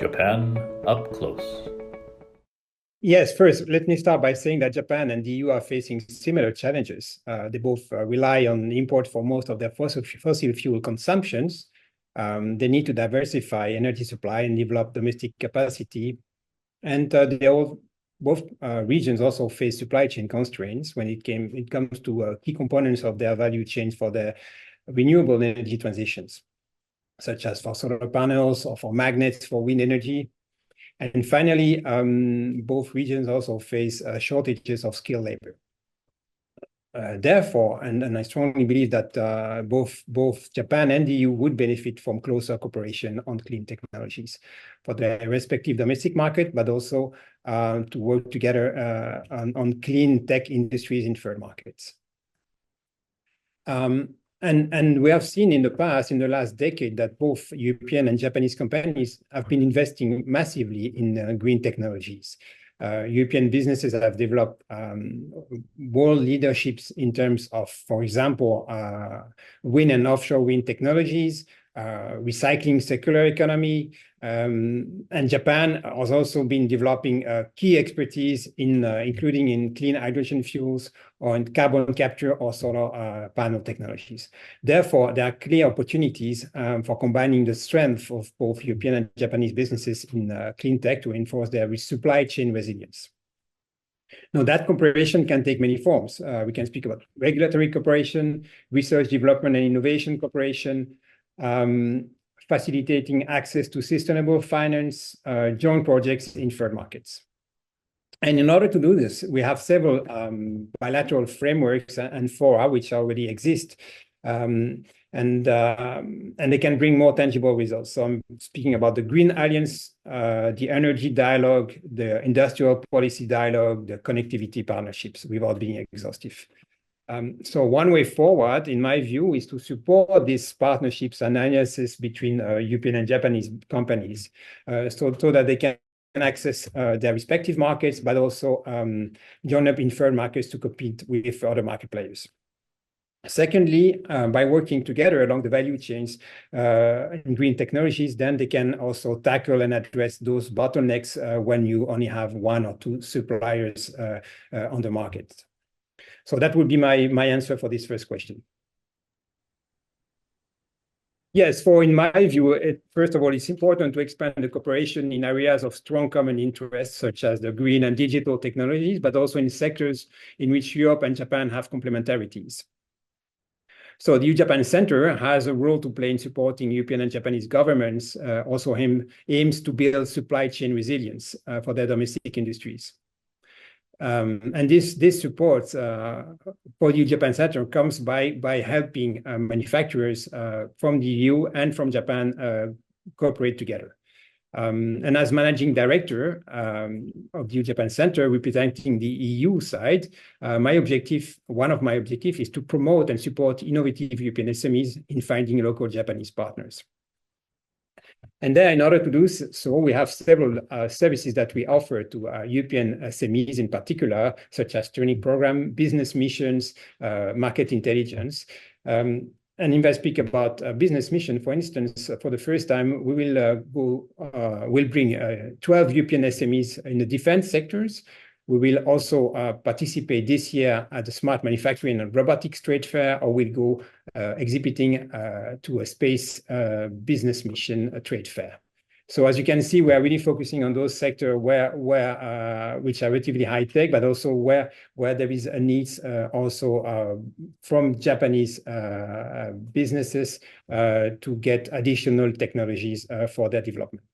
Japan Up Close. Yes, first, let me start by saying that Japan and the EU are facing similar challenges. They both rely on import for most of their fossil fuel consumptions. They need to diversify energy supply and develop domestic capacity. And both regions also face supply chain constraints when it comes to key components of their value chains for their renewable energy transitions, such as for solar panels or for magnets for wind energy. And finally, both regions also face shortages of skilled labor. Therefore, and I strongly believe that both Japan and the EU would benefit from closer cooperation on clean technologies for their respective domestic market, but also to work together on clean tech industries in third markets. And we have seen in the past, in the last decade, that both European and Japanese companies have been investing massively in green technologies. European businesses have developed world leaderships in terms of, for example, wind and offshore wind technologies, recycling, circular economy, and Japan has also been developing key expertise including in clean hydrogen fuels or in carbon capture or solar panel technologies. Therefore, there are clear opportunities for combining the strength of both European and Japanese businesses in clean tech to enforce their supply chain resilience. Now, that cooperation can take many forms. We can speak about regulatory cooperation, research, development, and innovation cooperation, facilitating access to sustainable finance, joint projects in third markets. And in order to do this, we have several bilateral frameworks and fora which already exist, and they can bring more tangible results. So I'm speaking about the Green Alliance, the Energy Dialogue, the Industrial Policy Dialogue, the Connectivity Partnerships, without being exhaustive. So one way forward, in my view, is to support these partnerships and alliances between European and Japanese companies so that they can access their respective markets, but also join up in third markets to compete with other market players. Secondly, by working together along the value chains in green technologies, then they can also tackle and address those bottlenecks when you only have one or two suppliers on the market. So that would be my answer for this first question. Yes, in my view, first of all, it's important to expand the cooperation in areas of strong common interests, such as the green and digital technologies, but also in sectors in which Europe and Japan have complementarities. So the EU-Japan Center has a role to play in supporting European and Japanese governments, also aims to build supply chain resilience for their domestic industries. And this support for the EU-Japan Center comes by helping manufacturers from the EU and from Japan cooperate together. And as managing director of the EU-Japan Center representing the EU side, one of my objectives is to promote and support innovative European SMEs in finding local Japanese partners. And there, in order to do so, we have several services that we offer to European SMEs in particular, such as training program, business missions, market intelligence. And if I speak about a business mission, for instance, for the first time, we'll bring 12 European SMEs in the defense sectors. We will also participate this year at the Smart Manufacturing and Robotics Trade Fair, or we'll go exhibiting to a space business mission trade fair. So as you can see, we are really focusing on those sectors which are relatively high tech, but also where there is a need also from Japanese businesses to get additional technologies for their development.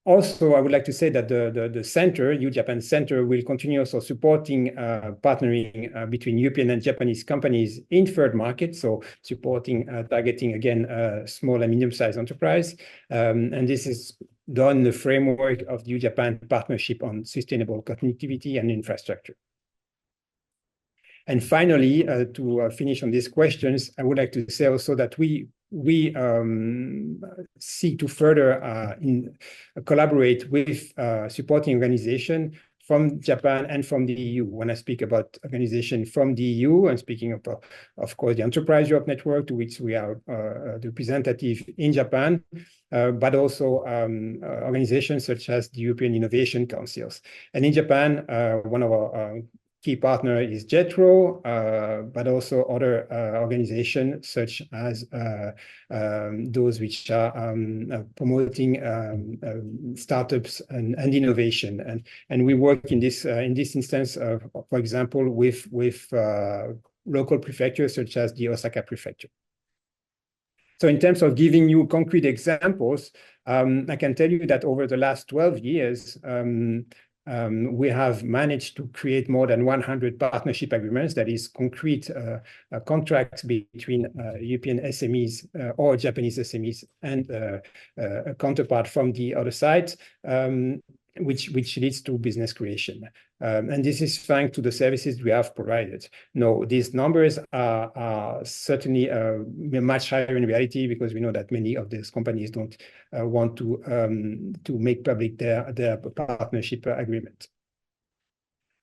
Also, I would like to say that the center, EU-Japan Center, will continue also supporting partnering between European and Japanese companies in third markets, so supporting, targeting, again, small and medium-sized enterprise. And this is done in the framework of the EU-Japan Partnership on Sustainable Connectivity and Infrastructure. And finally, to finish on these questions, I would like to say also that we seek to further collaborate with supporting organizations from Japan and from the EU. When I speak about organization from the EU, I'm speaking of course, the Enterprise Europe Network, to which we are the representative in Japan, but also organizations such as the European Innovation Councils. And in Japan, one of our key partner is JETRO, but also other organizations such as those which are promoting startups and innovation. And we work in this instance, for example, with local prefectures such as the Osaka prefecture. So in terms of giving you concrete examples, I can tell you that over the last 12 years, we have managed to create more than 100 partnership agreements, that is concrete contracts between European SMEs or Japanese SMEs and a counterpart from the other side, which leads to business creation. And this is thanks to the services we have provided. No, these numbers are certainly much higher in reality, because we know that many of these companies don't want to make public their partnership agreement.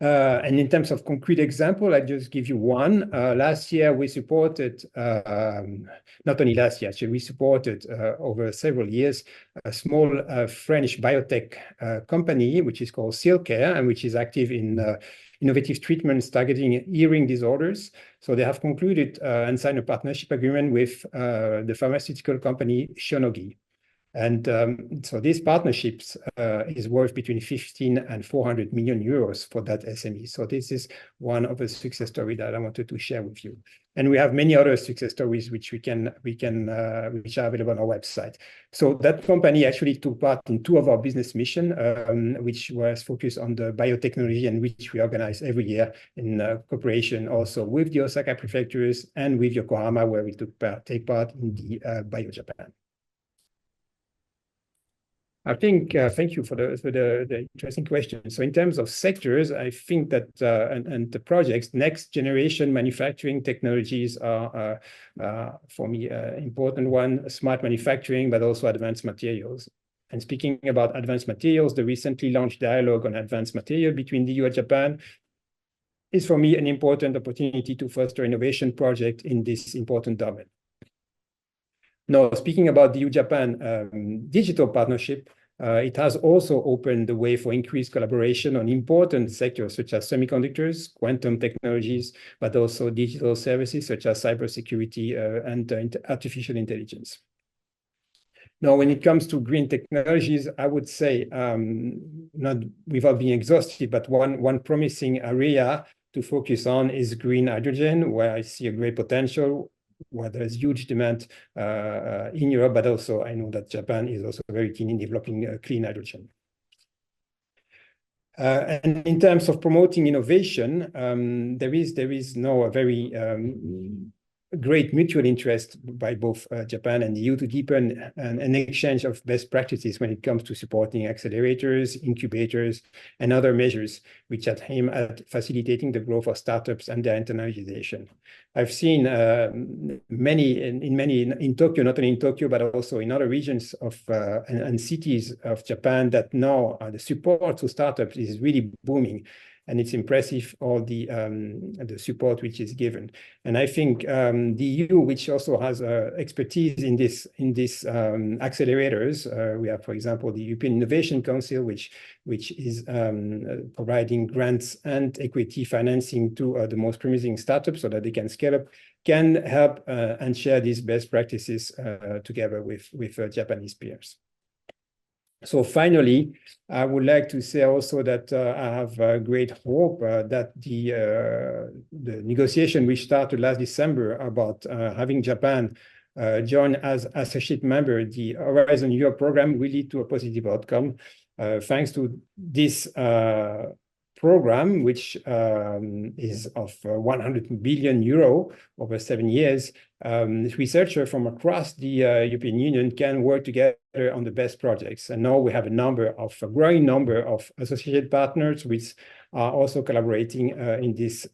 And in terms of concrete example, I just give you one. Last year, we supported, not only last year, actually, we supported over several years, a small French biotech company, which is called Silcare, and which is active in innovative treatments targeting hearing disorders. So they have concluded and signed a partnership agreement with the pharmaceutical company Shionogi. And so these partnerships is worth between 15 and 400 million euros for that SME. So this is one of the success stories that I wanted to share with you. And we have many other success stories which which are available on our website. So that company actually took part in 2 of our business mission, which was focused on the biotechnology, and which we organize every year in cooperation also with the Osaka prefectures and with Yokohama, where we take part in the BioJapan. I think, thank you for the interesting question. So in terms of sectors, I think that, and the projects, next generation manufacturing technologies are, for me, important one, smart manufacturing, but also advanced materials. And speaking about advanced materials, the recently launched dialogue on advanced material between the EU and Japan is, for me, an important opportunity to foster innovation project in this important domain. Now, speaking about the EU-Japan digital partnership, it has also opened the way for increased collaboration on important sectors such as semiconductors, quantum technologies, but also digital services such as cybersecurity and artificial intelligence. Now, when it comes to green technologies, I would say, not without being exhaustive, but one promising area to focus on is green hydrogen, where I see a great potential, where there's huge demand in Europe, but also I know that Japan is also very keen in developing clean hydrogen. And in terms of promoting innovation, there is now a very great mutual interest by both Japan and the EU to deepen an exchange of best practices when it comes to supporting accelerators, incubators, and other measures which aim at facilitating the growth of startups and their internationalization. I've seen many in Tokyo, not only in Tokyo, but also in other regions of and cities of Japan, that now the support to startups is really booming. And it's impressive all the support which is given. And I think the EU, which also has expertise in this accelerators, we have, for example, the European Innovation Council, which is providing grants and equity financing to the most promising startups so that they can scale up, can help and share these best practices together with Japanese peers. So finally, I would like to say also that I have great hope that the negotiation which started last December about having Japan join as associate member the Horizon Europe program will lead to a positive outcome. Thanks to this program, which is of 100 billion euro over 7 years, researchers from across the European Union can work together on the best projects. And now we have a growing number of associated partners which are also collaborating in this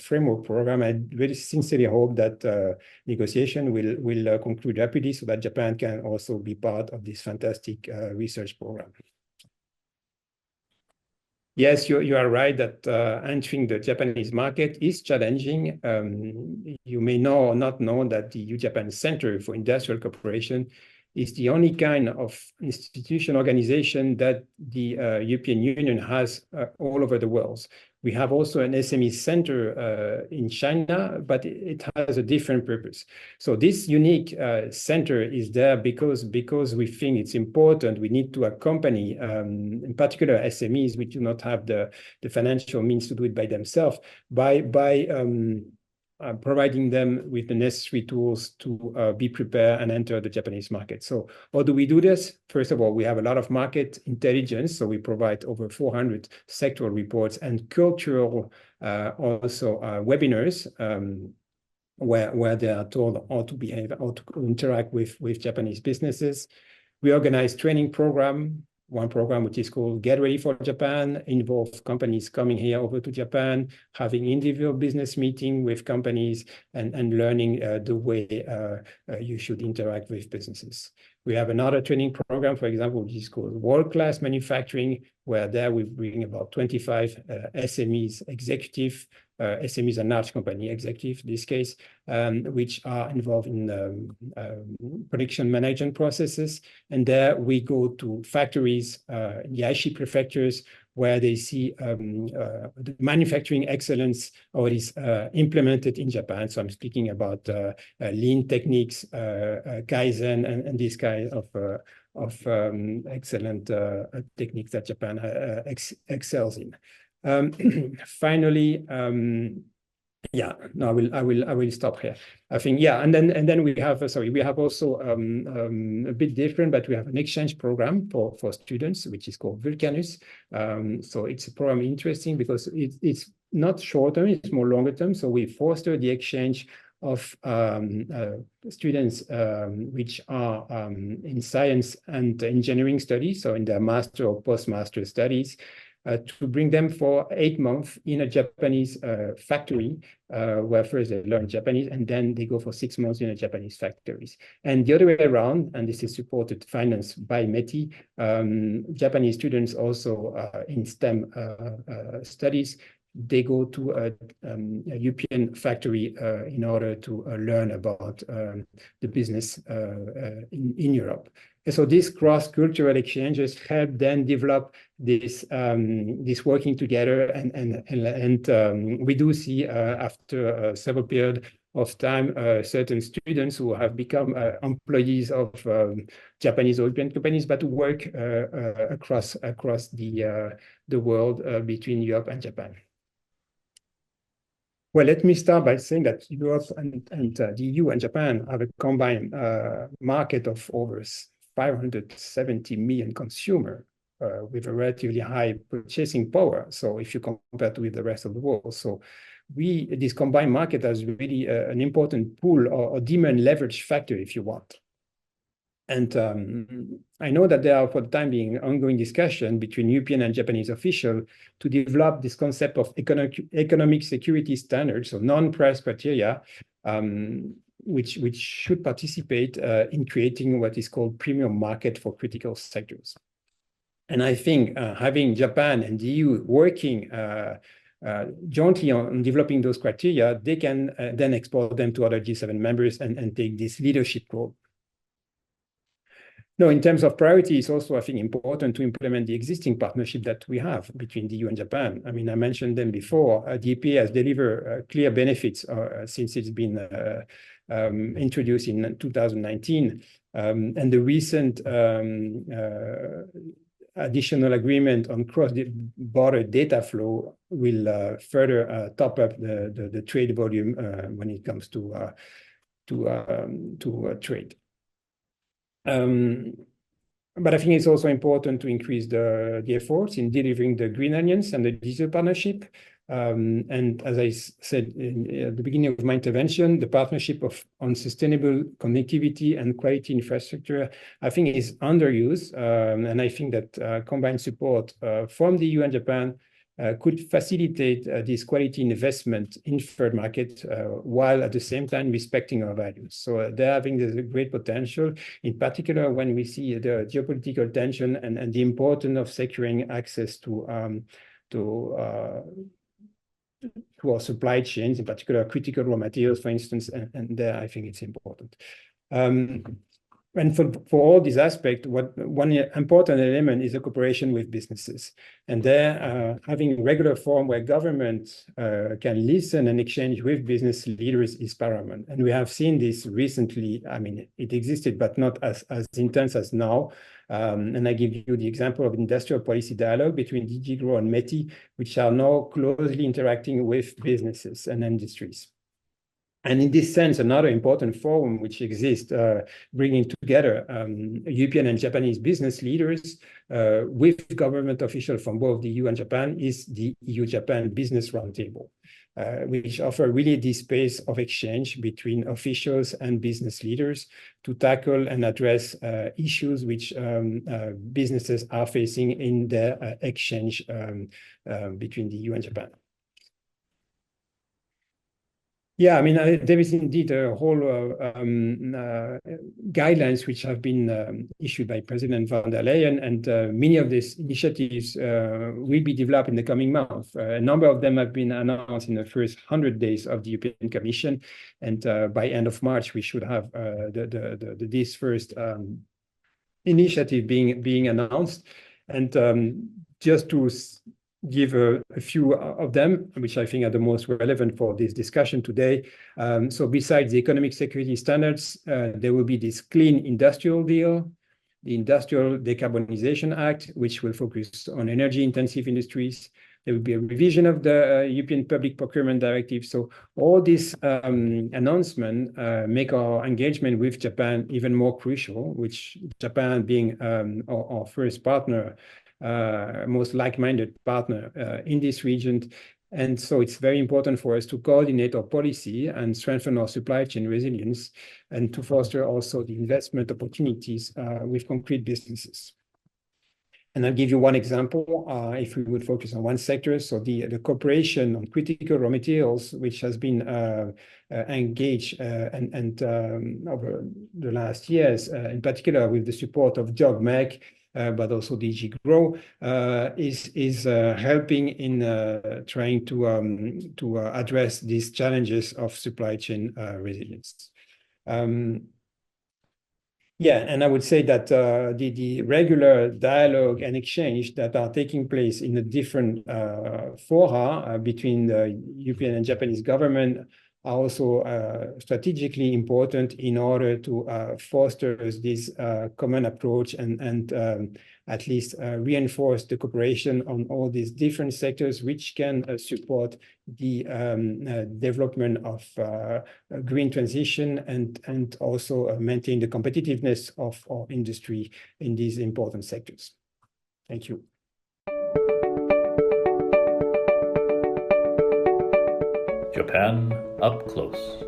framework program. I really sincerely hope that negotiation will conclude rapidly so that Japan can also be part of this fantastic research program. Yes, you are right that entering the Japanese market is challenging. You may know or not know that the EU-Japan Center for Industrial Cooperation is the only kind of institution organization that the European Union has all over the world. We have also an SME center in China, but it has a different purpose. So this unique center is there because we think it's important. We need to accompany, in particular, SMEs which do not have the financial means to do it by themselves by providing them with the necessary tools to be prepared and enter the Japanese market. So how do we do this? First of all, we have a lot of market intelligence. So we provide over 400 sectoral reports and cultural also webinars where they are told how to behave, how to interact with Japanese businesses. We organize training program. One program, which is called Get Ready for Japan, involves companies coming here over to Japan, having individual business meeting with companies and learning the way you should interact with businesses. We have another training program, for example, which is called World-Class Manufacturing, where there we bring about 25 SMEs, executive, SMEs and large company executive, in this case, which are involved in production management processes. And there we go to factories in the Aichi prefectures, where they see the manufacturing excellence already implemented in Japan. So I'm speaking about lean techniques, Kaizen, and this kind of excellent techniques that Japan excels in. Finally, yeah, no, I will stop here. I think, yeah, and then we have we have also a bit different, but we have an exchange program for students, which is called Vulcanus. So it's a program interesting because it's not short term, it's more longer term. So we foster the exchange of students which are in science and engineering studies, so in their master or post-master studies, to bring them for 8 months in a Japanese factory, where first they learn Japanese and then they go for 6 months in a Japanese factories. And the other way around, and this is supported, financed by METI, Japanese students also in STEM studies, they go to a European factory in order to learn about the business in Europe. And so these cross-cultural exchanges help then develop this working together, and we do see after several period of time certain students who have become employees of Japanese or European companies, but work across the world between Europe and Japan. Well, let me start by saying that Europe and the EU and Japan have a combined market of over 570 million consumers with a relatively high purchasing power. So if you compare to with the rest of the world, so this combined market has really an important pool or demand leverage factor, if you want. And I know that there are, for the time being, ongoing discussion between European and Japanese officials to develop this concept of economic security standards, so non-price criteria, which should participate in creating what is called premium market for critical sectors. And I think having Japan and the EU working jointly on developing those criteria, they can then export them to other G7 members and take this leadership role. No, in terms of priority, it's also, I think, important to implement the existing partnership that we have between the EU and Japan. I mean, I mentioned them before. The EPA has delivered clear benefits since it's been introduced in 2019. And the recent additional agreement on cross-border data flow will further top up the trade volume when it comes to trade. But I think it's also important to increase the efforts in delivering the Green Alliance and the digital partnership. And as I said at the beginning of my intervention, the partnership on sustainable connectivity and quality infrastructure, I think, is underused. And I think that combined support from the EU and Japan could facilitate this quality investment in third market while at the same time respecting our values. So they're having this great potential, in particular when we see the geopolitical tension and the importance of securing access to our supply chains, in particular critical raw materials, for instance, and there I think it's important. And for all these aspects, one important element is the cooperation with businesses. And there, having a regular forum where government can listen and exchange with business leaders is paramount. And we have seen this recently. I mean, it existed, but not as intense as now. And I give you the example of industrial policy dialogue between DG GROW and METI, which are now closely interacting with businesses and industries. And in this sense, another important forum which exists, bringing together European and Japanese business leaders with government officials from both the EU and Japan, is the EU-Japan Business Roundtable, which offer really this space of exchange between officials and business leaders to tackle and address issues which businesses are facing in their exchange between the EU and Japan. Yeah, I mean, there is indeed a whole guidelines which have been issued by President von der Leyen, and many of these initiatives will be developed in the coming months. A number of them have been announced in the first 100 days of the European Commission, and by end of March we should have this first initiative being announced. And just to give a few of them, which I think are the most relevant for this discussion today. So besides the economic security standards, there will be this Clean Industrial Deal, the Industrial Decarbonization Act, which will focus on energy-intensive industries. There will be a revision of the European Public Procurement Directive. So all these announcements make our engagement with Japan even more crucial, which Japan being our first partner, most like-minded partner in this region. And so it's very important for us to coordinate our policy and strengthen our supply chain resilience, and to foster also the investment opportunities with concrete businesses. And I'll give you one example, if we would focus on one sector. So the cooperation on critical raw materials, which has been engaged and over the last years, in particular with the support of JOGMEC, but also DG GROW, is helping in trying to address these challenges of supply chain resilience. Yeah, and I would say that the regular dialogue and exchange that are taking place in the different fora between the European and Japanese government are also strategically important in order to foster this common approach and at least reinforce the cooperation on all these different sectors, which can support the development of green transition and also maintain the competitiveness of our industry in these important sectors. Thank you. Japan up close.